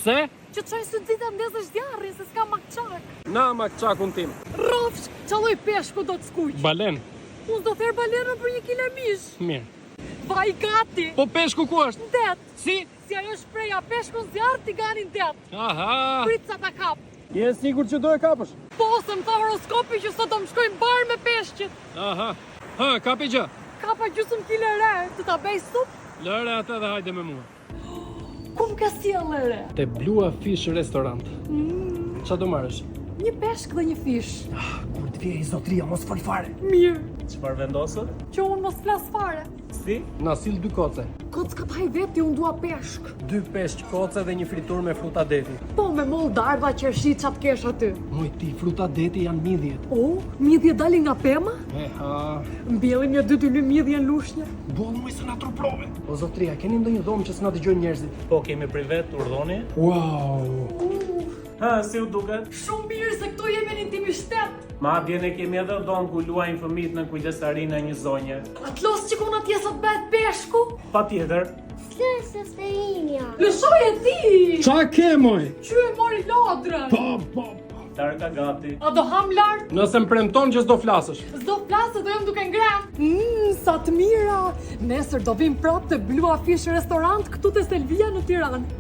Pse? Që të shojnë së dita ndezë zjarrin se s'ka makçak. Na makçakun tim. Rrofsh, qalloj peshku do të skuq. Balen. Unë do therë balenën për 1 kilo mish. Mirë. Vaj gati. Po peshku ku është? Det. Si? Si ajo shpreja peshkun zjarr tiganin det. Aha. Prit sa ta kap. Je sigur që do e kapësh? Po, se më tha horoskopi që sot do më shkojnë bar me peshqit. Aha. Ha, kapi gjë. Kapa gjysmë kile re, të ta bëj sup. Lëre atë dhe hajde me mua. Ku më ka sjellë re? Te Blua Fish Restaurant. Qa do marrësh? Një peshk dhe një fish. Kur të vje i zotria, mos fol fare. Mirë. Çfarë vendosët? Që unë mos flas fare. Si? Na sill 2 koce. Kocka taj veti, unë dua peshk. 2 peshq koce dhe një fritur me fruta deti. Po, me moll dardha qershi çat kesh aty. Moj ti, fruta deti janë midhjet. O, midhje dali nga pema? Ha. Mbjellim një 2 ly midhje në lushnjë. Boll moj se na truprove. O zotria, keni ndonjë dhomë që s'na dëgjojnë njerëzit? Po, kemi privet, urdhoni. Wow. Ha, si u duket? Shumë mirë se këtu jemi në intimistet. Madje ne kemi edhe dhomë ku luajnë fëmijët në kujdesarinë e një zonje. Atlos që kuna atje sot bëhet peshku. Patjetër. Së sterinja. Lëshoj e ti. Qa ke moj? Që e mori lodrën. Po. Tarka gati. A do ham lart? Nëse më premton që s'do flasësh. S'do flasë, do jem duke ngrem. Sa të mira. Nesër do vim prapë të Blua Fish Restaurant këtu te Selvia në Tiranë.